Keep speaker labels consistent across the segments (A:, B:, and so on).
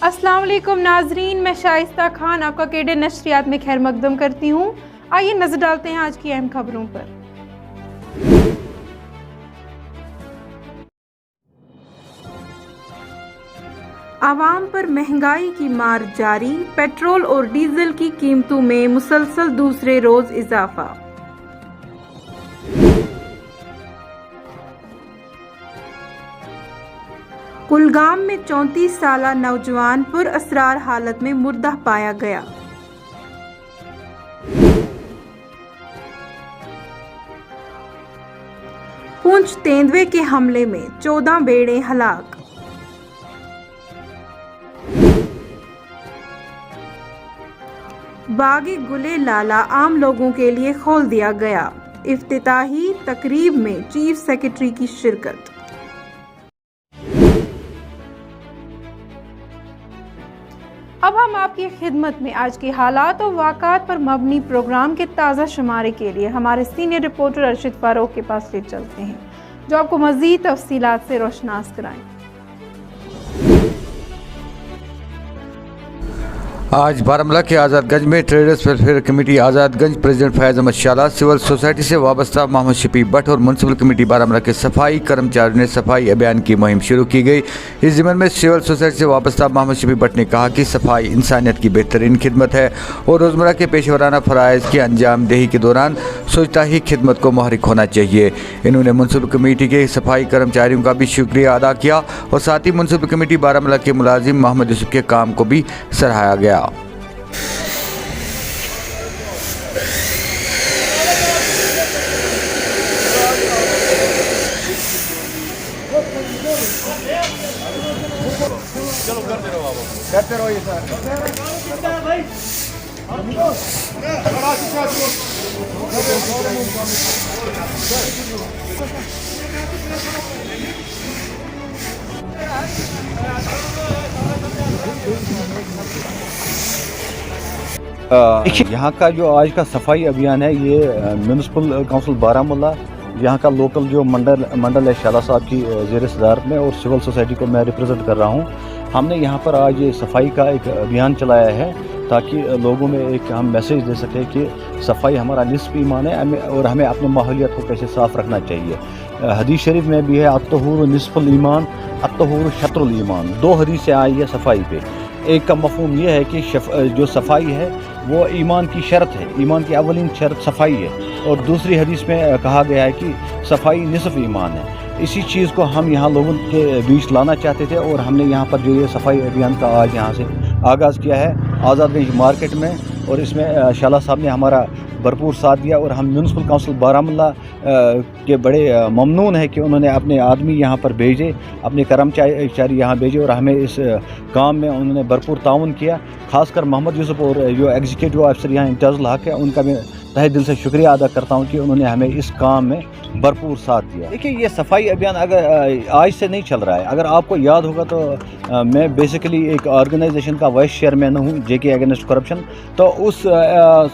A: अस्सलाम वालेकुम नाजरीन, मैं शाइस्ता खान आपका केडे नशरियात में खैर मकदम करती हूँ। आइए नजर डालते हैं आज की अहम खबरों पर। आवाम पर महंगाई की मार जारी, पेट्रोल और डीजल की कीमतों में मुसलसल दूसरे रोज इजाफा। कुलगाम में 34 साला नौजवान पुरअसरार हालत में मुर्दा पाया गया। पुंछ तेंदुए के हमले में 14 बेड़े हलाक। बागी गुले लाला आम लोगों के लिए खोल दिया गया। इफ्तिताही तकरीब में चीफ सेक्रेटरी की शिरकत। अब हम आपकी खिदमत में आज के हालात और वाक़ात पर मबनी प्रोग्राम के ताज़ा शुमारे के लिए हमारे सीनियर रिपोर्टर अर्शिद फारूक के पास ले चलते हैं, जो आपको मज़ीद तफसीलात से रोशनास कराएं।
B: आज बारामूला के आज़ादगंज में ट्रेडर्स वेलफेयर कमेटी आज़ादगंज प्रेसिडेंट फैज़ अहमद शाला, सिविल सोसाइटी से वाबस्ता मोहम्मद शफी भट्ट और म्यूनसिपल कमेटी बारामूला के सफाई कर्मचारियों ने सफाई अभियान की मुहिम शुरू की गई। इस ज़िम्मन में सिविल सोसाइटी से वाबस्ता मोहम्मद शफी भट्ट ने कहा कि सफाई इंसानियत की बेहतरीन खिदमत है और रोज़मर्रा के पेशेवराना फ़राइज़ की अंजाम दही के दौरान सोचता ही खिदमत को महरिक होना चाहिए। इन्होंने म्यूनसिपल कमेटी के सफाई कर्मचारियों का भी शुक्रिया अदा किया और साथ ही म्यूनसिपल कमेटी बारामूला के मुलाजिम मोहम्मद यूसुफ के काम को भी सराहा गया।
C: चलो करते रहो ये सर।
D: यहाँ का जो आज का सफाई अभियान है ये म्यूनसिपल काउंसिल बारामूला, यहाँ का लोकल जो मंडल है शाला साहब की ज़ेर सदारत में और सिविल सोसाइटी को मैं रिप्रेजेंट कर रहा हूँ। हमने यहाँ पर आज ये सफाई का एक अभियान चलाया है ताकि लोगों में एक हम मैसेज दे सकें कि सफाई हमारा निस्फ ईमान है और हमें अपने माहौलियत को कैसे साफ़ रखना चाहिए। हदीस शरीफ में भी है अत्तहूर निस्फुल ईमान अत्तहूर शत्रुल ईमान। दो हदीसें आई है सफाई पे। एक का मफहूम ये है कि जो सफाई है वो ईमान की शर्त है, ईमान की अवलिन शर्त सफाई है, और दूसरी हदीस में कहा गया है कि सफाई निसफ ईमान है। इसी चीज़ को हम यहाँ लोगों के बीच लाना चाहते थे और हमने यहाँ पर जो ये सफाई अभियान का आज यहाँ से आगाज़ किया है आज़ादगंज मार्केट में, और इसमें शाला साहब ने हमारा भरपूर साथ दिया और हम म्यूनसिपल काउंसिल बारामूला के बड़े ममनून है कि उन्होंने अपने आदमी यहाँ पर भेजे, अपने कर्मचारी यहाँ भेजे और हमें इस काम में उन्होंने भरपूर ताउन किया। खासकर मोहम्मद यूसुफ और जो एग्जीक्यूटिव ऑफिसर यहाँ इंतज़ारुल हक है उनका मैं तहे दिल से शुक्रिया अदा करता हूँ कि उन्होंने हमें इस काम में भरपूर साथ दिया। देखिए ये सफाई अभियान अगर आज से नहीं चल रहा है, अगर आपको याद होगा तो मैं बेसिकली एक ऑर्गेनाइजेशन का वाइस चेयरमैन हूँ जेके अगेंस्ट करप्शन। तो उस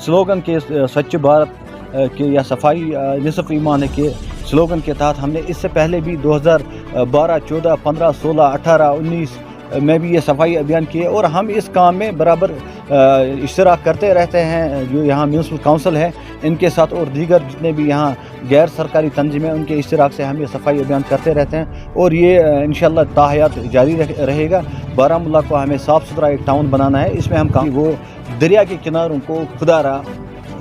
D: स्लोगन के स्वच्छ भारत के या सफाई निसफ ईमान है के स्लोगन के तहत हमने इससे पहले भी 2012, 14, 15, 16, 18, 19 में भी ये सफाई अभियान किए और हम इस काम में बराबर इश्तराक करते रहते हैं। जो यहाँ म्यूनसिपल काउंसिल है इनके साथ और दीगर जितने भी यहाँ गैर सरकारी तंजीमें उनके इश्तराक से हम ये सफाई अभियान करते रहते हैं और ये इंशाल्लाह ताहयात जारी रहेगा। बारामूला को हमें साफ़ सुथरा एक टाउन बनाना है। इसमें हम वो दरिया के किनारों को खुदारा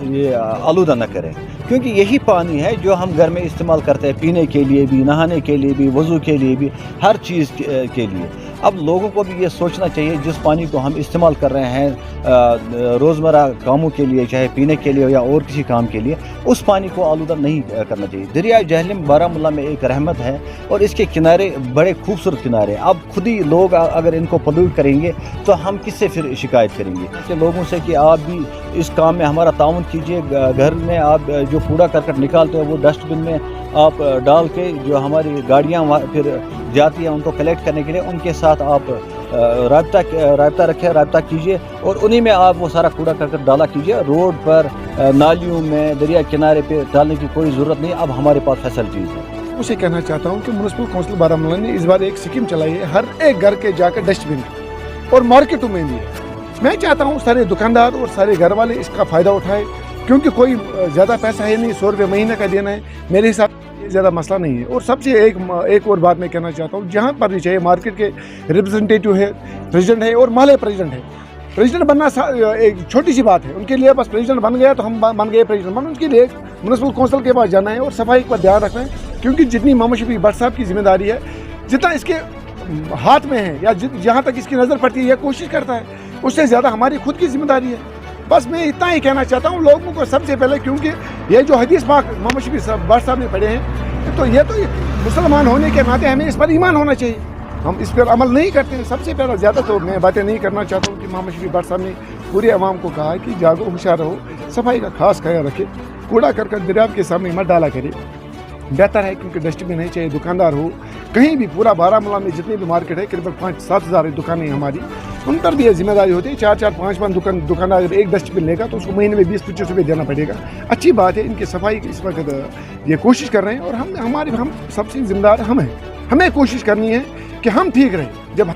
D: ये आलूदा न करें, क्योंकि यही पानी है जो हम घर में इस्तेमाल करते हैं, पीने के लिए भी, नहाने के लिए भी, वज़ू के लिए भी, हर चीज़ के लिए। अब लोगों को भी ये सोचना चाहिए जिस पानी को हम इस्तेमाल कर रहे हैं रोज़मर्रा कामों के लिए, चाहे पीने के लिए या और किसी काम के लिए, उस पानी को आलूदा नहीं करना चाहिए। दरिया जहलम बारामूला में एक रहमत है और इसके किनारे बड़े खूबसूरत किनारे। अब खुद ही लोग अगर इनको पोल्यूट करेंगे तो हम किससे फिर शिकायत करेंगे? ऐसे लोगों से कि आप भी इस काम में हमारा ताउन कीजिए। घर में आप जो कूड़ा करकट निकालते हो वो डस्टबिन में आप डाल के, जो हमारी गाड़ियाँ फिर जाती हैं उनको कलेक्ट करने के लिए, उनके साथ आप रब्ता कीजिए और उन्हीं में आप वो सारा कूड़ा करकट डाला कीजिए। रोड पर, नालियों में, दरिया किनारे पे डालने की कोई ज़रूरत नहीं। अब हमारे पास फैसिलिटीज़ हैं।
C: उसे कहना चाहता हूँ कि म्यूनसिपल काउंसिल बारामूला ने इस बार एक स्कीम चलाई है, हर एक घर के जाकर डस्टबिन। और मार्केटों में भी है। मैं चाहता हूँ सारे दुकानदार और सारे घर वाले इसका फ़ायदा उठाए, क्योंकि कोई ज़्यादा पैसा है नहीं, 100 रुपये महीने का देना है, मेरे हिसाब से ज़्यादा मसला नहीं है। और सबसे एक और बात मैं कहना चाहता हूँ, जहाँ पर भी चाहे मार्केट के रिप्रेजेंटेटिव है, प्रेसिडेंट है और माले प्रेसिडेंट है, प्रेसिडेंट बनना एक छोटी सी बात है उनके लिए। बस प्रेसिडेंट बन गया तो हम बन गए प्रेसिडेंट, उनके लिए म्यूनसिपल कौंसिल के पास जाना है और सफाई पर ध्यान रखना है, क्योंकि जितनी मोहम्मद शफी भट्ट साहब की जिम्मेदारी है, जितना इसके हाथ में है या जहाँ तक इसकी नज़र पड़ती है या कोशिश करता है, उससे ज़्यादा हमारी खुद की जिम्मेदारी है। बस मैं इतना ही कहना चाहता हूँ लोगों को सबसे पहले, क्योंकि ये जो हदीस पाक मोहम्मद शफी भट्ट साहब ने पढ़े हैं, तो ये मुसलमान होने के नाते हमें इस पर ईमान होना चाहिए। हम इस पर अमल नहीं करते हैं। सबसे पहला ज़्यादा तो मैं बातें नहीं करना चाहता हूँ कि मोहम्मद शफी भट्ट साहब ने पूरे अवाम को कहा कि जागो, होशियार रहो, सफाई का खास ख्याल रखें, कूड़ा करकट दरिया के सामने मत डाला करें, बेहतर है, क्योंकि डस्टबिन है, चाहे दुकानदार हो कहीं भी, पूरा बारामूला में जितनी भी मार्केट है, करीबन 5-7 हज़ार दुकानें हमारी, उन पर भी ये जिम्मेदारी होती है। 4-4, 5-5 दुकानदार अगर एक डस्टबिन लेगा तो उसको महीने में 20-25 रुपये देना पड़ेगा। अच्छी बात है, इनकी सफाई की इस वक्त ये कोशिश कर रहे हैं और हम सबसे जिम्मेदार हम हैं। हमें कोशिश करनी है कि हम ठीक रहें। जब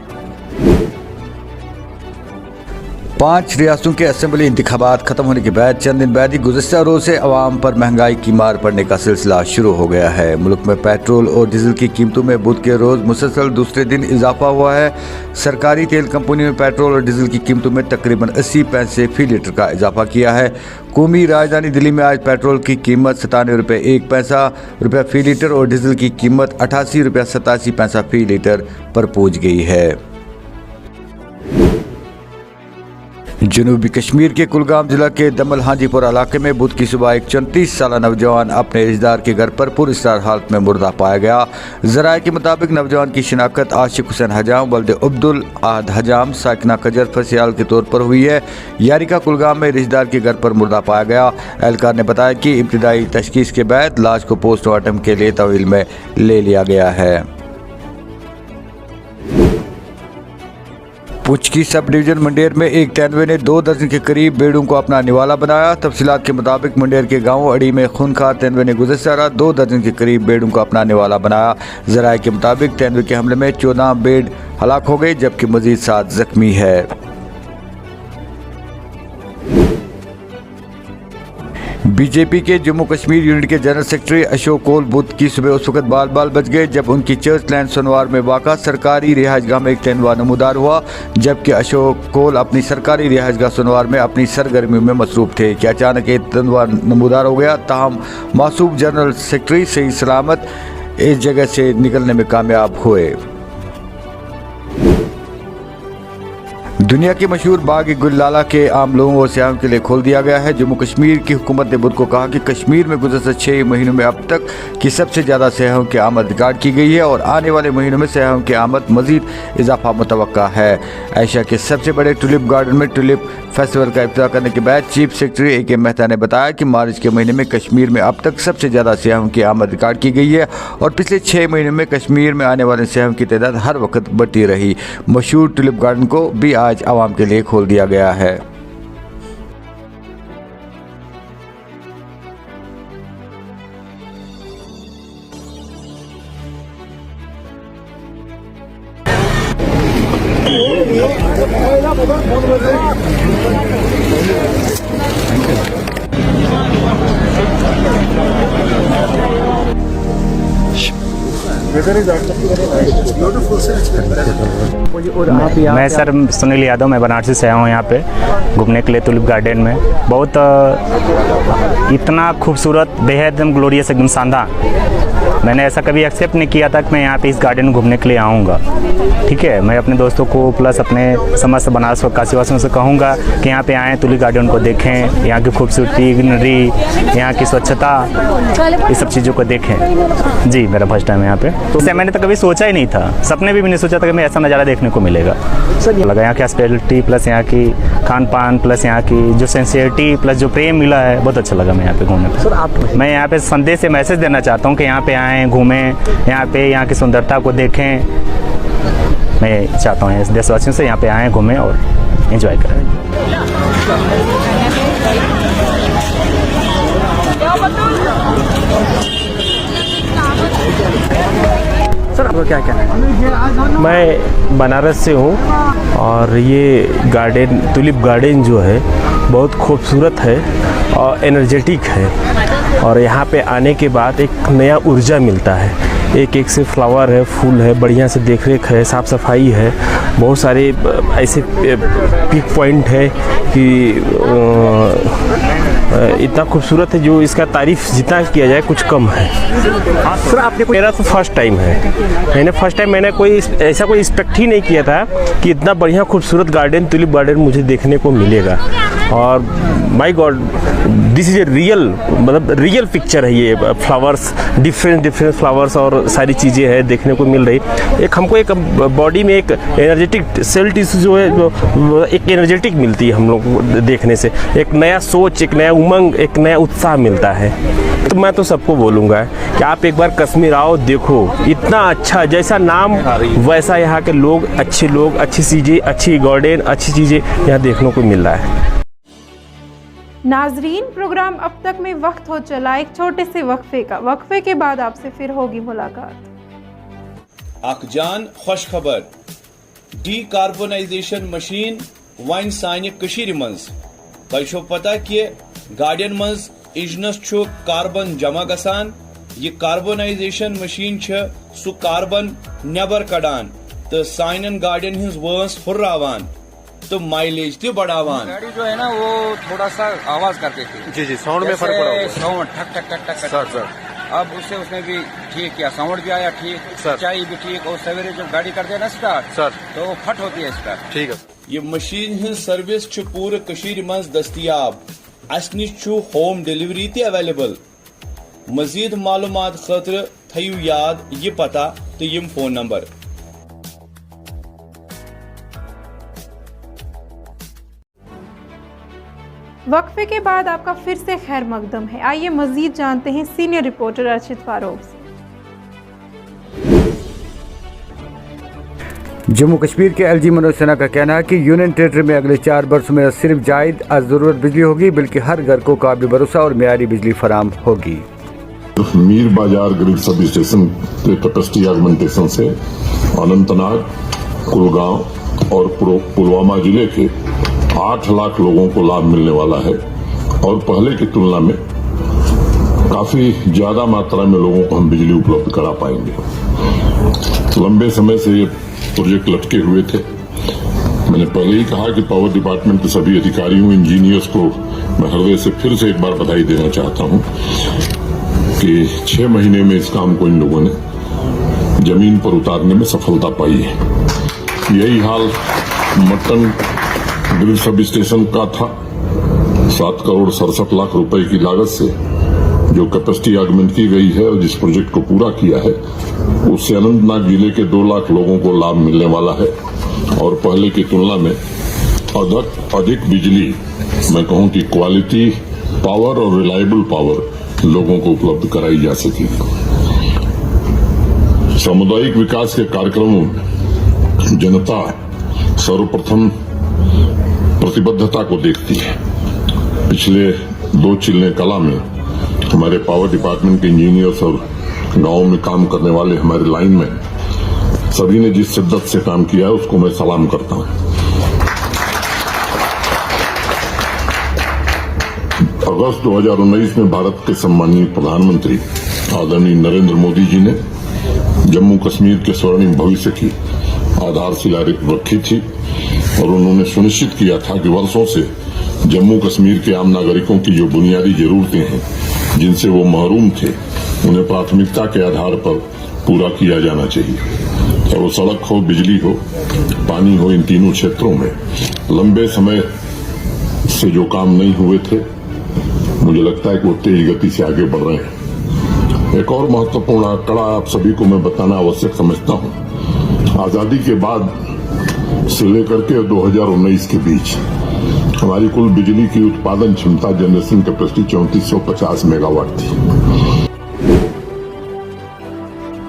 B: 5 रियासतों के असेंबली इंतखाबात खत्म होने के बाद चंद दिन बाद ही गुज़श्ता रोज़ से अवाम पर महंगाई की मार पड़ने का सिलसिला शुरू हो गया है। मुल्क में पेट्रोल और डीजल की कीमतों में बुध के रोज़ मुसलसल दूसरे दिन इजाफा हुआ है। सरकारी तेल कंपनी में पेट्रोल और डीजल की कीमतों में तकरीबन 80 पैसे फी लीटर का इजाफा किया है। कौमी राजधानी दिल्ली में आज पेट्रोल की कीमत 97 रुपये 1 पैसा फी लीटर और डीजल की कीमत 88 रुपये 87 पैसा फी लीटर पर पहुँच गई है। जनूबी कश्मीर के कुलगाम जिला के दमल हाजीपुर इलाके में बुध की सुबह एक 34 साल नौजवान अपने रिश्तेदार के घर पर पुरस्कार हालत में मुर्दा पाया गया। ज़राए के मुताबिक नौजवान की शिनाख्त आशिक हुसैन हजाम वल्द अब्दुल आहद हजाम साकिना कजर फसियाल के तौर पर हुई है। यारिका कुलगाम में रिश्तेदार के घर पर मुर्दा पाया गया। एहलकार ने बताया कि इब्तदाई तशखीस के बाद लाश को पोस्टमार्टम के लिए तहवील में ले लिया गया है। पुंछ की सब डिवीजन मंडेर में एक तेंदुए ने 2 दर्जन के करीब भेड़ों को अपना निवाला बनाया। तफसीलात के मुताबिक मंडेर के गांव अड़ी में खूनखार तेंदुए ने गुज़श्ता रात 2 दर्जन के करीब भेड़ों को अपना निवाला बनाया। ज़राए के मुताबिक तेंदुए के हमले में 14 भेड़ हलाक हो गए, जबकि मजीद 7 जख्मी है। बीजेपी के जम्मू कश्मीर यूनिट के जनरल सेक्रेटरी अशोक कोल बुध की सुबह उस वक्त बाल बाल बच गए जब उनकी चर्च लैंड सोनवार में वाक़ा सरकारी रिहाइशगाह में एक तेंदुआ नमूदार हुआ, जबकि अशोक कोल अपनी सरकारी रिहाइशगाह सोनवार में अपनी सरगर्मियों में मसरूफ थे कि अचानक एक तेंदुआ नमूदार हो गया। ताहम मासूम जनरल सेक्रेटरी सही सलामत इस जगह से निकलने में कामयाब हुए। दुनिया के मशहूर बाग गुललाला के आम लोगों और सयाहों के लिए खोल दिया गया है। जम्मू कश्मीर की हुकूमत ने बुध को कहा कि कश्मीर में गुज़श्ता 6 महीनों में अब तक की सबसे ज़्यादा सयाहों की आमद रिकॉर्ड की गई है और आने वाले महीनों में सयाहों की आमद मज़ीद इजाफा मुतवक्का है। एशिया के सबसे बड़े टुलिप गार्डन में टुलिप फेस्टिवल का इफ्तिताह करने के बाद चीफ सेक्रेटरी AK मेहता ने बताया कि मार्च के महीने में कश्मीर में अब तक सबसे ज़्यादा सयाहों की आमद रिकॉर्ड की गई है और पिछले 6 महीनों में कश्मीर में आने वाले सयाहों की तादाद हर वक्त बढ़ती रही। मशहूर टुलिप गार्डन को भी आज आवाम के लिए खोल दिया गया है।
E: मैं सर सुनील यादव, मैं बनारसी से आया हूँ यहाँ पे घूमने के लिए टुलिप गार्डन में। बहुत इतना खूबसूरत, बेहद एकदम ग्लोरियस, एकदम शानदार। मैंने ऐसा कभी एक्सेप्ट नहीं किया था कि मैं यहाँ पे इस गार्डन में घूमने के लिए आऊँगा। ठीक है, मैं अपने दोस्तों को प्लस अपने समस्त बनारस और काशीवासियों से कहूँगा कि यहाँ पे आएँ, टुलिप गार्डन को देखें, यहाँ की खूबसूरती, ग्रीनरी, यहाँ की स्वच्छता, ये सब चीज़ों को देखें। जी, मेरा फर्स्ट टाइम है यहाँ पे, तो इससे मैंने तो कभी सोचा ही नहीं था, सपने भी नहीं सोचा था कि मैं ऐसा नज़ारा देखने को मिलेगा। लगा यहाँ की हॉस्पिटलिटी प्लस यहाँ की खान पान प्लस यहाँ की जो सिंसियरिटी प्लस जो प्रेम मिला है, बहुत अच्छा लगा मैं यहाँ पे घूमने पे। सर मैं यहाँ पे संदेश से मैसेज देना चाहता हूँ कि यहाँ पे आएँ, घूमें, यहाँ की सुंदरता को देखें। मैं चाहता हूँ इस देशवासियों से यहाँ पे आएँ, घूमें और एंजॉय करें।
F: सर आपको क्या कहना है?
G: मैं बनारस से हूँ और ये गार्डन टुलिप गार्डन जो है बहुत खूबसूरत है और एनर्जेटिक है और यहाँ पे आने के बाद एक नया ऊर्जा मिलता है। एक एक से फ्लावर है, फूल है, बढ़िया से देख रेख है, साफ़ सफाई है, बहुत सारे ऐसे पिक पॉइंट है कि इतना खूबसूरत है जो इसका तारीफ़ जितना किया जाए कुछ कम है।
F: सर आपने
G: मेरा तो फर्स्ट टाइम है। मैंने कोई ऐसा कोई एक्सपेक्ट ही नहीं किया था कि इतना बढ़िया खूबसूरत गार्डन टुलिप गार्डन मुझे देखने को मिलेगा। और my God, this is a real, मतलब रियल पिक्चर है ये। फ्लावर्स, डिफरेंट फ्लावर्स और सारी चीज़ें हैं देखने को मिल रही। एक हमको एक बॉडी में एक एनर्जेटिक सेल टिश्यू जो है वो एक एनर्जेटिक मिलती है हम लोग को देखने से। एक नया सोच, एक नया उमंग, एक नया उत्साह मिलता है। तो मैं तो सबको बोलूँगा कि आप एक बार कश्मीर आओ, देखो इतना अच्छा, जैसा नाम वैसा यहाँ के लोग, अच्छी चीज़ें, अच्छी गार्डन, अच्छी चीज़ें यहाँ देखने को मिल रहा है।
A: नाजरीन, प्रोग्राम अब तक में वक्त हो चला एक छोटे से वक्फे का। वक्फे के बाद आपसे फिर होगी मुलाकात।
H: अखजान खुश खबर, डीकार्बोनाइजेशन मशीन वन सानि कशीर मंज। तोह पता कि गाड़ियन मंज इंजनस छु कार्बन जमा गसान। ये कार्बोनाइजेशन मशीन सु कार्बन नेबर कड़ान तो साइन गाड़ियन हिंज वंस हुर्रावान तो माइलेज तो बढ़ावान।
I: गाड़ी जो है ना वो थोड़ा सा आवाज करते थे। जी साउंड में फर्क पड़ा होगा। साउंड ठक ठक ठक ठक सर। अब उसने भी ठीक किया, साउंड भी आया ठीक, सच्चाई भी ठीक। और सवेरे जब गाड़ी करते हैं ना स्टार्ट सर तो वो फट होती है स्टार्ट। ठीक है।
H: ये मशीन हिंज सर्विस छु पूरे कशीर मंज दस्तियाब। अस निश छु होम डिलीवरी ते अवेलेबल। मजीद मालूमात खतर थयु याद ये पता तो यम फोन नंबर।
A: वक्फे के बाद आपका फिर से खैर मकदम है। आइए मजीद जानते हैं सीनियर रिपोर्टर अर्शिद फारूक से।
B: जम्मू कश्मीर के एलजी मनोज सिन्हा का कहना है कि यूनियन टेरेटरी में अगले 4 वर्षों में सिर्फ जायद ज़रूरत बिजली होगी, बल्कि हर घर को काबिल भरोसा और मियारी बिजली फराम होगी।
J: मीर बाजार ग्रिड सब स्टेशन के कैपेसिटी ऑगमेंटेशन से अनंतनाग, कुलगांव और पुलवामा जिले के 8 लाख लोगों को लाभ मिलने वाला है और पहले की तुलना में काफी ज्यादा मात्रा में लोगों को हम बिजली उपलब्ध करा पाएंगे। लंबे समय से ये प्रोजेक्ट लटके हुए थे। मैंने पहले ही कहा कि पावर डिपार्टमेंट के सभी अधिकारियों, इंजीनियर्स को मैं हृदय से फिर से एक बार बधाई देना चाहता हूं कि 6 महीने में इस काम को इन लोगों ने जमीन पर उतारने में सफलता पाई है। यही हाल मटन ग्रिड सब स्टेशन का था। 7 करोड़ 67 लाख रुपए की लागत से जो कैपेसिटी ऑगमेंट की गई है और जिस प्रोजेक्ट को पूरा किया है उससे अनंतनाग जिले के 2 लाख लोगों को लाभ मिलने वाला है और पहले की तुलना में अधिक बिजली, मैं कहूं कि क्वालिटी पावर और रिलायबल पावर लोगों को उपलब्ध कराई जा सकेगी। सामुदायिक विकास के कार्यक्रमों में जनता सर्वप्रथम प्रतिबद्धता को देखती है। पिछले 2 चिल्ले कला में हमारे पावर डिपार्टमेंट के इंजीनियर्स और गांव में काम करने वाले हमारे लाइन में सभी ने जिस शिद्दत से काम किया है उसको मैं सलाम करता हूं। अगस्त 2019 में भारत के सम्मानीय प्रधानमंत्री आदरणीय नरेंद्र मोदी जी ने जम्मू कश्मीर के स्वर्णिम भविष्य की आधारशिला रखी थी और उन्होंने सुनिश्चित किया था कि वर्षों से जम्मू कश्मीर के आम नागरिकों की जो बुनियादी जरूरतें हैं जिनसे वो महरूम थे उन्हें प्राथमिकता के आधार पर पूरा किया जाना चाहिए। चाहे वो सड़क हो, बिजली हो, पानी हो, इन तीनों क्षेत्रों में लंबे समय से जो काम नहीं हुए थे मुझे लगता है कि वो तेज गति से आगे बढ़ रहे हैं। एक और महत्वपूर्ण आंकड़ा आप सभी को मैं बताना आवश्यक समझता हूं। आजादी के बाद से लेकर के 2019 के बीच हमारी कुल बिजली की उत्पादन क्षमता, जनरेशन कैपेसिटी 3450 मेगावाट थी।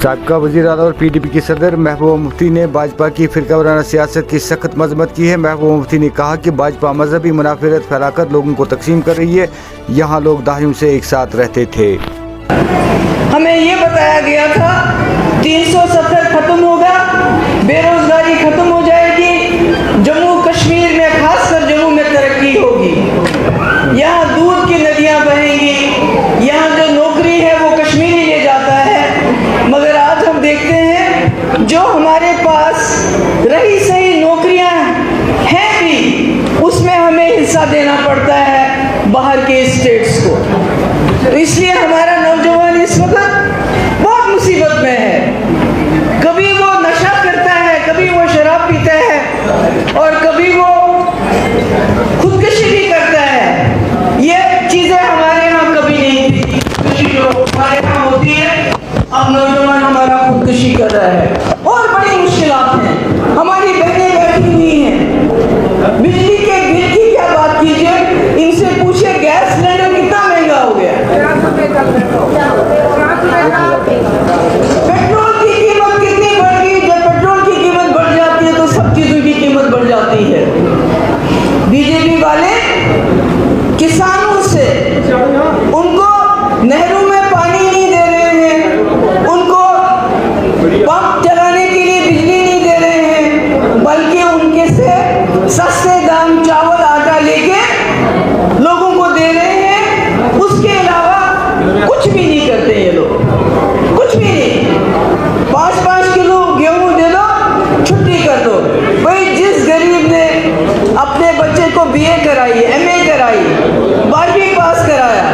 B: साबिका वज़ीर आला और PDP की सदर महबूबा मुफ्ती ने भाजपा की फिरकावाराना सियासत की सख्त मजम्मत की है। महबूबा मुफ्ती ने कहा कि भाजपा मजहबी मुनाफिरत फैलाकर लोगों को तकसीम कर रही है। यहाँ लोग दहाइयों से एक साथ रहते थे।
K: हमें ये बताया गया था 370 खत्म होगा, बेरोजगारी खत्म हो जाएगी, जम्मू कश्मीर में खासकर जम्मू में तरक्की होगी। यहाँ दूध की नदियाँ बहेंगी, यहाँ जो नौकरी है वो कश्मीरी ले जाता है। मगर आज हम देखते हैं जो हमारे पास रही सही नौकरियाँ हैं भी, उसमें हमें हिस्सा देना पड़ता है बाहर के स्टेट्स को। तो इसलिए हमारा नौजवान इस वक्त बहुत मुसीबत में है। कभी वो नशा करता है, कभी वो शराब पीता है और कभी वो खुदकुशी भी करता है। ये चीज़ें हमारे यहाँ कभी नहीं थी। खुदकुशी जो हमारे यहाँ होती है, अब नौजवान हमारा खुदकुशी कर रहा है। और बड़ी मुश्किलात हैं, हमारी बहनें बैठी हुई हैं। बिजली के बिल की क्या बात कीजिए, इनसे पूछिए गैस सिलेंडर कितना महंगा हो गया। पेट्रोल की कीमत कितनी बढ़ गई। जब पेट्रोल की कीमत बढ़ जाती है तो सब चीजों की कीमत बढ़ जाती है। बीजेपी वाले किसानों से उनको नहरों में पानी नहीं दे रहे हैं, उनको पंप चलाने के लिए बिजली नहीं दे रहे हैं, बल्कि उनके से सस्ते दाम चावल आटा लेके लोगों को दे रहे हैं। उसके अलावा कुछ भी नहीं करते ये लोग, कुछ भी नहीं। 5-5 किलो गेहूं दे दो, छुट्टी कर दो। भाई जिस गरीब ने अपने बच्चे को बीए कराई, एमए कराई, 12वीं पास कराया,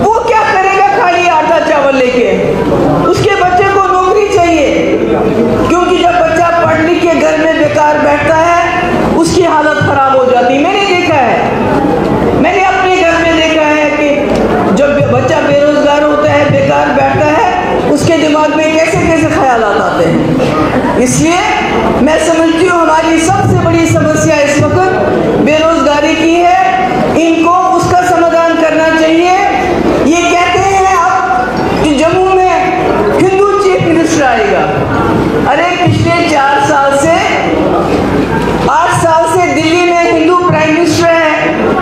K: वो क्या करेगा खाली आटा चावल लेके। उसके बच्चे को नौकरी चाहिए, क्योंकि जब बच्चा पढ़ लिख के घर में बेकार बैठता है उसकी हालत खराब हो जाती है। मैंने देखा है, मैंने अपने घर में देखा है कि जब बच्चा बेरोजगार होता है, बेकार बैठता है, उसके दिमाग में कैसे कैसे ख्यालात आते हैं। इसलिए मैं समझती हूँ हमारी सबसे बड़ी समस्या इस वक्त बेरोजगारी की है। इनको उसका समाधान करना चाहिए। ये कहते हैं अब कि जम्मू में हिंदू चीफ मिनिस्टर आएगा। अरे पिछले 4 साल से 8 साल से दिल्ली में हिंदू प्राइम मिनिस्टर है,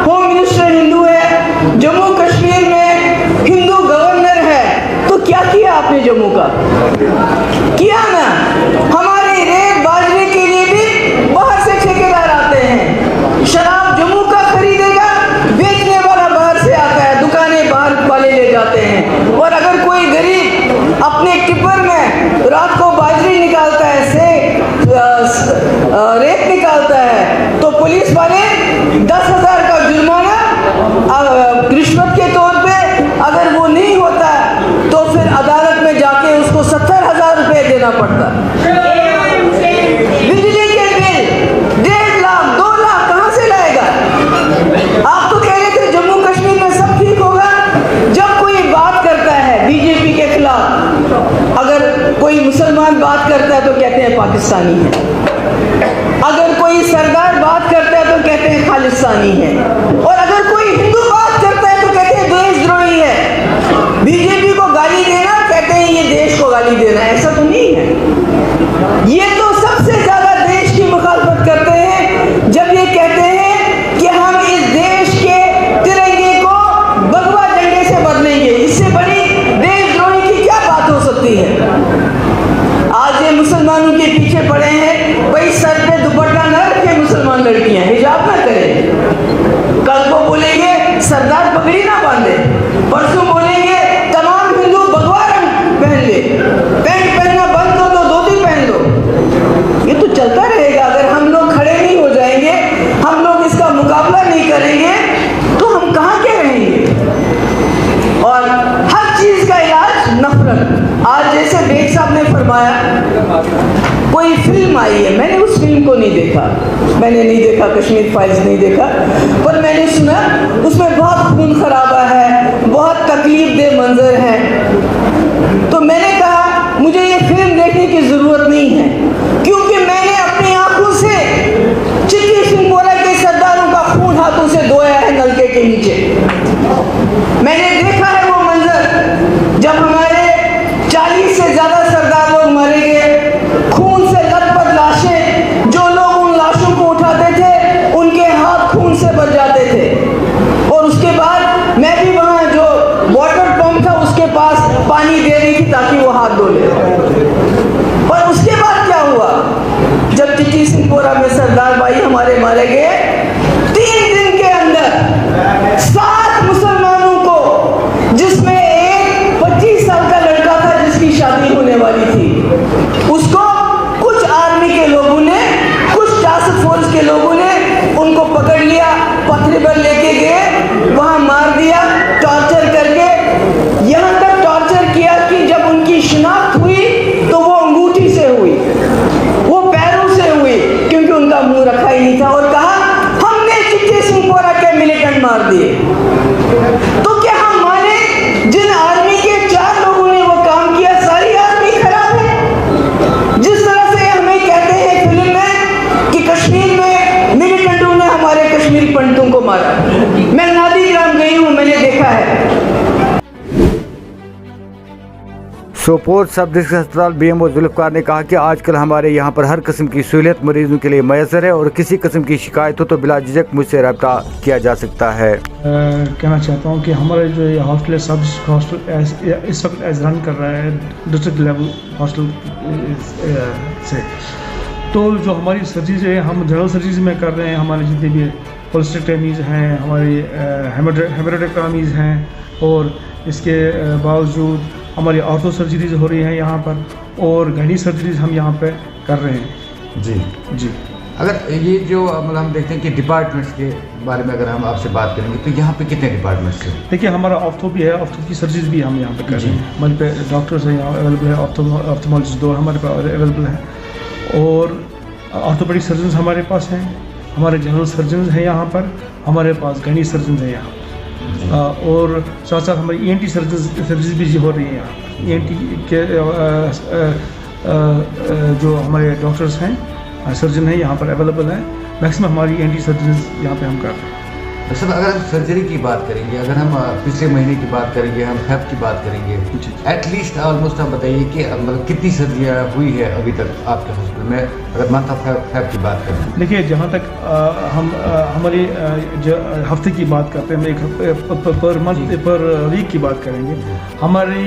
K: होम मिनिस्टर हिंदू है, जम्मू कश्मीर में हिंदू गवर्नर है। तो क्या किया आपने जम्मू का? किया ना। हमारे रेत बाजरे के लिए भी बाहर से ठेकेदार आते हैं। शराब जम्मू का खरीदेगा, बेचने वाला बाहर से आता है, दुकानें बाहर वाले ले जाते हैं। और अगर कोई गरीब अपने टिप्पर में रात को बाजरी निकालता है, से रेत निकालता है, तो पुलिस वाले 10,000 का जुर्माना रिश्वत के तौर पे, अगर वो नहीं होता तो फिर अदालत में जाके उसको 70,000 रुपये देना पड़ता। बिजली के बिल 1.5 लाख 2 लाख कहाँ से लाएगा? आप तो कह रहे थे जम्मू कश्मीर में सब ठीक होगा। जब कोई बात करता है बीजेपी के खिलाफ, अगर कोई मुसलमान बात करता है तो कहते हैं पाकिस्तानी है, अगर कोई सरदार बात करता है तो कहते हैं खालिस्तानी है, और अगर कोई हिंदू बात करता है तो कहते हैं देशद्रोही है। बीजेपी को गाली देना कहते हैं ये देश को गाली देना। ऐसा तो नहीं है। ये तो सबसे ज्यादा देश की मुखालफत करते हैं जब ये कहते हैं कि हम इस देश के तिरंगे को भगवा झंडे से बदलेंगे। इससे बड़ी देशद्रोही की क्या बात हो सकती है? आज ये मुसलमानों के पीछे पड़े हैं, भाई सर पे दुपट्टा न रखे मुसलमान लड़कियां, हिजाब ना करें। कल को बोलेंगे सरदार पगड़ी ना बांधे, परसों बोलेंगे तमाम हिंदू भगवा रंग पहन ले, पैंट पहनना बंद कर दो, धोती पहन दो। ये तो चलता रहेगा। अगर हम लोग खड़े नहीं हो जाएंगे, हम लोग इसका मुकाबला नहीं करेंगे, तो हम कहाँ के रहेंगे। और हर चीज का इलाज नफरत। आज जैसे बेग साहब ने फरमाया, कोई फिल्म आई है, मैंने उस फिल्म को नहीं देखा, मैंने नहीं देखा, कश्मीर फाइल्स नहीं देखा, पर मैंने सुना उसमें बहुत खून खराबा है, बहुत तकलीफ दे मंजर है। तो मैंने कहा मुझे ये फिल्म देखने की जरूरत नहीं है, क्योंकि मैंने अपनी आंखों से चिट्ठी सिंह बोरा के सरदारों का खून हाथों से धोया है नलके के नीचे। मैंने देखा है वो मंजर जब हमारे 40 से ज्यादा सरदार लोग मारे गए, खून से लथपथ लाशें, जो लोग उन लाशों को उठाते थे उनके हाथ खून से भर जाते थे। और उसके बाद मैं भी वहाँ जो वाटर पंप था उसके पास पानी दे रही थी ताकि वो हाथ धो ले। सिंहपोरा में सरदार भाई हमारे मारे गए। 3 दिन के अंदर 7 मुसलमानों को, जिसमें एक 25 साल का लड़का था जिसकी शादी होने वाली थी, उसको कुछ आर्मी के लोगों ने, कुछ टास्क फोर्स के लोगों ने उनको पकड़ लिया, पथरी पर लेके गए, वहां मार दिया टॉर्चर करके। यहाँ तक टॉर्चर किया कि जब उनकी शिनाख्त हुई तो वो अंगूठी से हुई, वो पैरों से हुई, क्योंकि उनका मुंह रखा ही नहीं था, और कहा हमने चिट्ठी सिंहपोरा के मिलिटेंट मार दिए। तो क्या हम माने जिन आर्मी के 4 लोगों ने वो काम किया, सारी आर्मी खराब है? जिस तरह से हमें कहते हैं फिल्म में कि कश्मीर में मिलिटेंटों ने हमारे कश्मीरी पंडितों को मारा। मैं नादीग्राम गई हूँ, मैंने देखा है।
B: सोपोर सब डिस्ट्रिक्ट अस्पताल बीएमओ जुल्फकार ने कहा कि आजकल हमारे यहाँ पर हर किस्म की सहूलियत मरीजों के लिए मैसर है और किसी किस्म की शिकायत हो तो बिला झिझक मुझसे रब्ता किया जा सकता है।
F: कहना चाहता हूँ कि हमारे जो ये हॉस्टल है, सब डिस्ट्रिक्ट हॉस्टल इस वक्त एज रन कर रहा है डिस्ट्रिक्ट लेवल हॉस्टल से। तो जो हमारी सर्जरीज है हम जनरल सर्जरीज में कर रहे हैं, हमारे जितने भी कोलेस्टेक्टमीज हैं, हमारी हेमरेक्टमीज हैं, और इसके बावजूद हमारी ऑर्थो सर्जरीज हो रही हैं यहाँ पर, और गहनी सर्जरीज हम यहाँ पे कर रहे हैं। जी
B: अगर ये जो मतलब हम देखते हैं कि डिपार्टमेंट्स के बारे में अगर हम आपसे बात करेंगे तो यहाँ पे कितने डिपार्टमेंट्स हैं?
F: देखिए हमारा ऑर्थो भी है, ऑर्थो की सर्जरीज भी हम यहाँ पे कर रहे हैं। हमारे पे डॉक्टर्स हैं यहाँ अवेलेबल है, ऑर्थोमोलॉजिस्ट 2 हमारे पास अवेलेबल हैं, और ऑर्थोपेडिक सर्जन हमारे पास हैं, हमारे जनरल सर्जन हैं यहाँ पर, हमारे पास गहनी सर्जन हैं यहाँ, और साथ साथ हमारी ENT सर्जरीज भी हो रही है यहाँ। ENT के जो हमारे डॉक्टर्स हैं, सर्जन हैं यहाँ पर अवेलेबल हैं। मैक्सिमम हमारी ENT सर्जरीज यहाँ पे हम कर रहे हैं।
B: सर अगर हम सर्जरी की बात करेंगे, अगर हम पिछले महीने की बात करेंगे, हम फेब की बात करेंगे, एटलीस्ट ऑलमोस्ट आप बताइए कि मतलब कितनी सर्जरियाँ हुई है अभी तक आपके हॉस्पिटल में, अगर मंथ ऑफ फेब की बात करें?
F: देखिए जहाँ तक हम हमारी जो हफ्ते की बात करते हैं, एक पर मंथ पर वीक की बात करेंगे, हमारी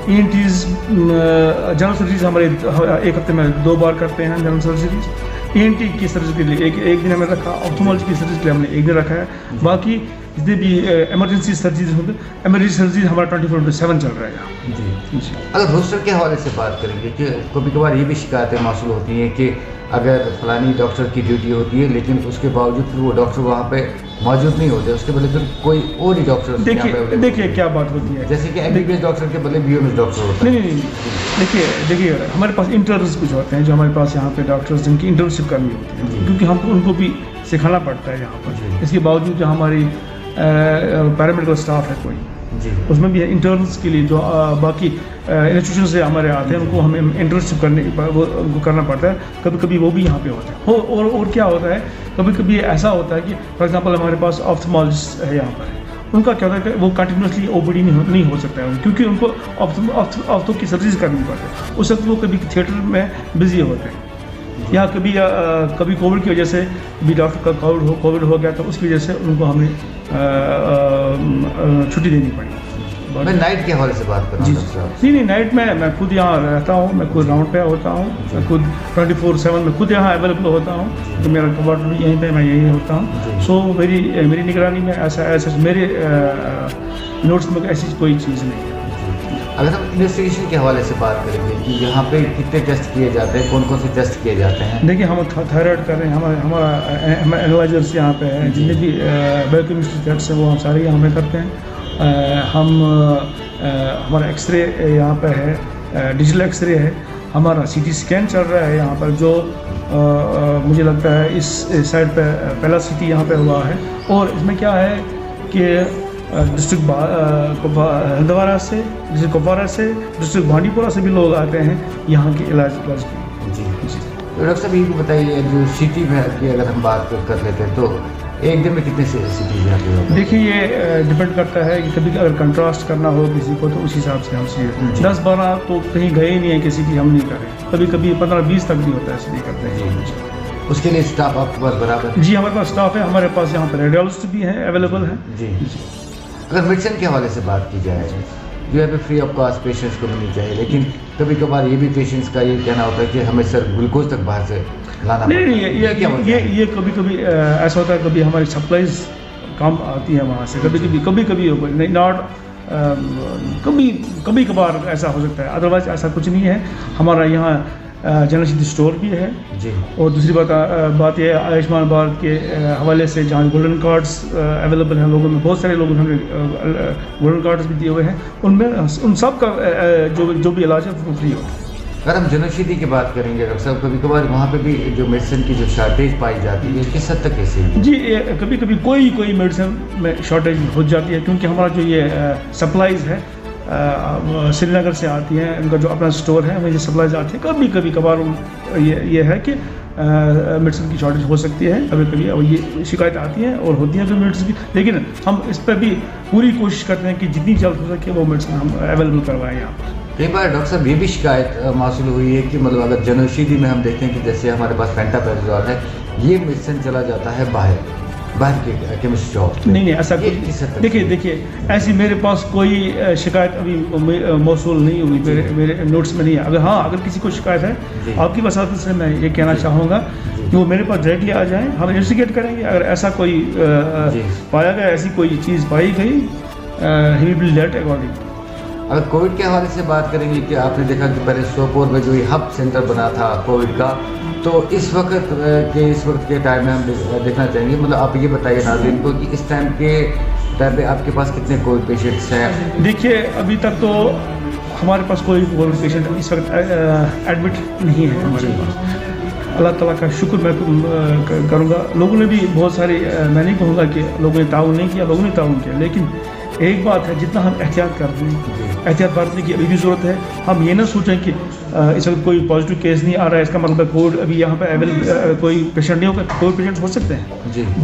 F: ENTs जनरल सर्जरीज हमारे एक हफ्ते में 2 बार करते हैं जनरल सर्जरीज। ENT की सर्जरी के लिए एक दिन हमने रखा, ऑप्थोमोलॉजी की सर्जरी के लिए हमने एक दिन रखा है। बाकी जितने भी इमरजेंसी सर्जरीज होते, इमरजेंसी सर्जरी हमारा 24/7 चल रहा है।
B: जी अगर रोस्टर के हवाले से बात करेंगे कि कभी कभार ये भी शिकायतें मौसूल होती हैं कि अगर फलानी डॉक्टर की ड्यूटी होती है लेकिन उसके बावजूद फिर वो डॉक्टर वहाँ पे मौजूद नहीं होते, उसके बदले फिर कोई और ही डॉक्टर
F: देखिए क्या बात होती है,
B: जैसे कि MBBS डॉक्टर के बदले BMS डॉक्टर होता है।
F: नहीं देखिए हमारे पास इंटर्न्स कुछ होते हैं जो हमारे पास यहाँ पे डॉक्टर्स जिनकी इंटर्नशिप करनी होती है, क्योंकि हमको उनको भी सिखाना पड़ता है यहाँ पर। इसके बावजूद जो हमारी पैरामेडिकल स्टाफ है कोई, उसमें भी इंटर्न्स के लिए जो बाकी इंस्टीट्यूशन से हमारे आते हैं उनको हमें इंटर्नशिप उनको करना पड़ता है। कभी कभी वो भी यहाँ पे होता है। और क्या होता है, कभी कभी ऐसा होता है कि फॉर एग्जांपल हमारे पास ऑप्थोमोलॉजिस्ट है यहाँ पर, उनका क्या होता है कि वो कंटिन्यूसली OPD नहीं हो सकता है, क्योंकि उनको ऑर्थो की सर्जरीज करनी पड़ती है। उस वक्त वो कभी थिएटर में बिजी होते हैं, या कभी कोविड की वजह से भी डॉक्टर का कोविड हो गया, तो उसकी वजह से उनको हमें छुट्टी देनी पड़ी।
B: मैं नाइट के हवाले से बात कर रहा हूँ।
F: नहीं नाइट में मैं खुद यहाँ रहता हूँ, मैं खुद राउंड पे होता हूँ, मैं खुद 24/7 में खुद यहाँ अवेलेबल होता हूँ, तो मेरा क्वार्टर भी यहीं पे, मैं यहीं होता हूँ। सो मेरी निगरानी में ऐसा मेरे नोट्स में ऐसी कोई चीज़ नहीं है।
B: अगर हम इन्वेस्टिगेशन के हवाले से बात करेंगे कि यहाँ पे कितने टेस्ट किए जाते हैं, कौन कौन से टेस्ट किए जाते हैं?
F: देखिए हम थायराइड कर रहे हैं, हमारा एनालाइजर्स यहाँ पे है, जितने भी बायोकेमिस्ट्री टेस्ट हैं वो हम सारे यहाँ पे करते हैं। हमारा एक्सरे यहाँ पे है, डिजिटल एक्सरे है, हमारा CT स्कैन चल रहा है यहाँ पर, जो मुझे लगता है इस साइड पे पहला CT यहाँ पे हुआ है। और इसमें क्या है कि डिस्ट्रिक्ट हल्द्वारा से, डिस्ट्रिक्ट कुपवारा से, डिस्ट्रिक्ट बांडीपुरा से भी लोग आते हैं यहाँ के इलाज के लिए।
B: जी डॉक्टर साहब ये भी बताइए, जो CT की अगर हम बात कर लेते हैं तो एक दिन में कितने CT जाते हैं?
F: देखिए ये डिपेंड करता है कि कभी अगर कंट्रास्ट करना हो किसी को तो उस हिसाब से हम CT 10-12 तो कहीं गए ही नहीं है कि CT हम नहीं करें, कभी कभी 15-20 तक भी होता है CT करते हैं।
B: उसके लिए स्टाफ आपके पास बराबर?
F: जी हमारे पास स्टाफ है, हमारे पास यहाँ पर रेडियोलॉजिस्ट भी हैं अवेलेबल हैं।
B: जी अगर मेडिसिन के हवाले से बात की जाए, जो है फ्री ऑफ कॉस्ट पेशेंट्स को मिलनी चाहिए, लेकिन कभी कभार ये भी पेशेंट्स का ये कहना होता है कि हमें सर ग्लूकोज तक बाहर से लाना
F: नहीं
B: पड़ता है? क्या वजह है?
F: ये कभी कभी ऐसा होता है, कभी हमारी सप्लाईज कम आती है वहाँ से, कभी कभी नॉट कभी कभार ऐसा हो सकता है, अदरवाइज ऐसा कुछ नहीं है। हमारा यहाँ जनरल सिटी स्टोर भी है
B: जी।
F: और दूसरी बात यह है, आयुष्मान भारत के हवाले से जहाँ गोल्डन कार्ड्स अवेलेबल हैं लोगों में, बहुत सारे लोगों ने हमें गोल्डन कार्ड्स भी दिए हुए हैं, उनमें उन सब का जो भी इलाज है वो फ्री होता है।
B: अगर हम जनौषधि की बात करेंगे डॉक्टर साहब, कभी कभार वहाँ पे भी जो मेडिसिन की जो शॉर्टेज पाई जाती है, किस हद तक ऐसी है?
F: जी, कभी कभी कोई मेडिसिन में शॉर्टेज हो जाती है, क्योंकि हमारा जो ये सप्लाईज है श्रीनगर से आती हैं, उनका जो अपना स्टोर है, मुझे सप्लाईज आती है। कभी कभार ये है कि मेडिसिन की शॉर्टेज हो सकती है, कभी और ये शिकायत आती है और होती है जो मेडिसिन की, लेकिन हम इस पर भी पूरी कोशिश करते हैं कि जितनी जल्द हो सके वो मेडिसिन हम अवेलेबल करवाएं यहाँ पर।
B: कई बार डॉक्टर साहब ये भी शिकायत मौसूल हुई है कि मतलब अगर जनौषधि में हम देखें कि जैसे हमारे पास पेंटापेराजोल है, ये मेडिसिन चला जाता है बाहर के केमिस्ट शॉप।
F: नहीं ऐसा कुछ, देखिए ऐसी मेरे पास कोई शिकायत अभी मौसूल नहीं हुई, मेरे नोट्स में नहीं है। अगर किसी को शिकायत है आपकी वसात से मैं ये कहना चाहूँगा कि वो मेरे पास डायरेक्टली आ जाएं, हम इन्वेस्टिगेट करेंगे। अगर ऐसा कोई पाया गया, ऐसी कोई चीज़ पाई गई, he will be late according.
B: अगर कोविड के हवाले से बात करेंगे कि आपने देखा कि पहले सोपोर में जो ये हब सेंटर बना था कोविड का, तो इस वक्त के टाइम में हम देखना चाहेंगे, मतलब आप ये बताइए नाज़रीन को कि इस टाइम पे आपके पास कितने कोविड पेशेंट्स हैं?
F: देखिए, अभी तक तो हमारे पास कोई कोविड पेशेंट इस वक्त एडमिट नहीं है हमारे पास। अल्लाह ताला का शुक्र मैं करूँगा। लोगों ने भी बहुत सारे, मैं नहीं कहूँगा कि लोगों ने ताउन नहीं किया, लोगों ने ताउन किया, लेकिन एक बात है, जितना हम एहतियात कर रहे हैं, एहतियात बरतने की अभी भी ज़रूरत है। हम ये ना सोचें कि इस वक्त कोई पॉजिटिव केस नहीं आ रहा है, इसका मतलब कोविड अभी यहाँ पे अवेलेबल कोई पेशेंट नहीं होगा। कोविड पेशेंट हो सकते हैं,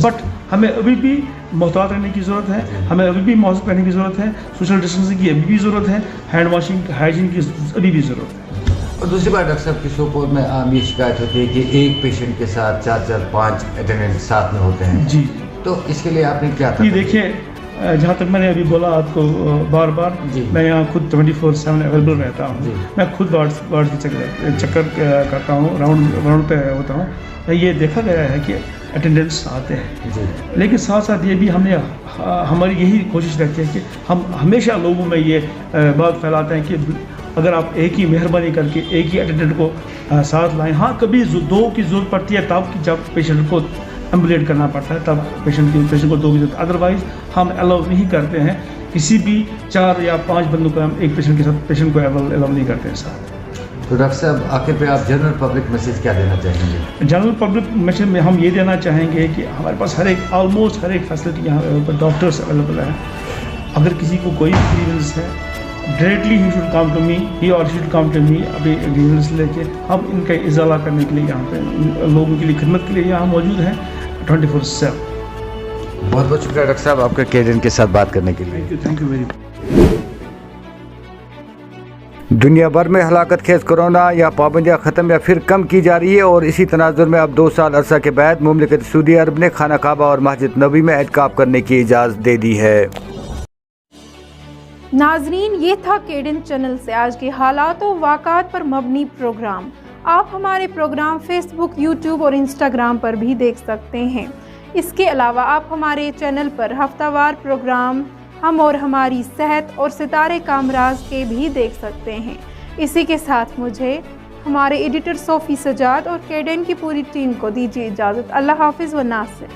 F: बट हमें अभी भी मोहतात रहने की ज़रूरत है, हमें अभी भी मास्क पहनने की ज़रूरत है, सोशल डिस्टेंसिंग की अभी भी ज़रूरत है, हैंड वॉशिंग हाइजीन की अभी भी ज़रूरत है।
B: और दूसरी बात डॉक्टर साहब की सोपोर में आम ये शिकायत होती है कि एक पेशेंट के साथ 4-5 अटेंडेंट साथ में होते हैं
F: जी।
B: तो इसके लिए आपने क्या
F: ये देखिए, जहाँ तक मैंने अभी बोला आपको बार मैं यहाँ खुद 24/7 अवेलेबल रहता हूँ। मैं खुद वार्ड की चक्कर करता हूँ, राउंड पे होता हूँ। ये देखा गया है कि अटेंडेंट्स आते हैं, लेकिन साथ साथ ये भी हमारी यही कोशिश रहती है कि हम हमेशा लोगों में ये बात फैलाते हैं कि अगर आप एक ही मेहरबानी करके एक ही अटेंडेंट को साथ लाएं। हाँ, कभी 2 की ज़रूरत पड़ती है, तब जब पेशेंट को एम्बुलेट करना पड़ता है, तब पेशेंट को 2 की जरूरत। अदरवाइज हम अलाउ नहीं करते हैं किसी भी 4 या 5 बंदों को, हम एक पेशेंट के साथ पेशेंट को अलाउ नहीं करते हैं साथ।
B: तो डॉक्टर साहब, आखिर पे आप जनरल पब्लिक मैसेज क्या देना चाहेंगे?
F: जनरल पब्लिक मैसेज में हम ये देना चाहेंगे कि हमारे पास ऑलमोस्ट हर एक फैसिलिटी यहाँ पर डॉक्टर्स अवेलेबल है। अगर किसी को कोई ग्रीवेंस है, directly he should come to me, he और शुड कम टू मी। अभी ग्रीवेंस लेके हम इनका इजाला करने के लिए यहाँ पे लोगों के लिए खिदमत के लिए यहाँ मौजूद हैं 24/7।
B: बहुत बहुत शुक्रिया डॉक्टर साहब आपके कैडेन के साथ बात करने के लिए।
F: Thank you very much.
B: दुनिया भर में हलाकत खेज कोरोना या पाबंदियाँ ख़त्म या फिर कम की जा रही है और इसी तनाजुर में अब 2 साल अरसा के बाद मुमलिकत सऊदी अरब ने खाना काबा और मस्जिद नबी में एतकाफ करने की इजाज़त दे दी है।
A: नाजरीन, ये था केडेन चैनल से आज के हालात और वाक़ात पर मबनी प्रोग्राम। आप हमारे प्रोग्राम फेसबुक, यूट्यूब और इंस्टाग्राम पर भी देख सकते हैं। इसके अलावा आप हमारे चैनल पर हफ्तावार प्रोग्राम हम और हमारी सेहत और सितारे कामराज के भी देख सकते हैं। इसी के साथ मुझे, हमारे एडिटर सोफ़ी सजाद और केडेन की पूरी टीम को दीजिए इजाज़त। अल्लाह हाफिज़ व नासिर।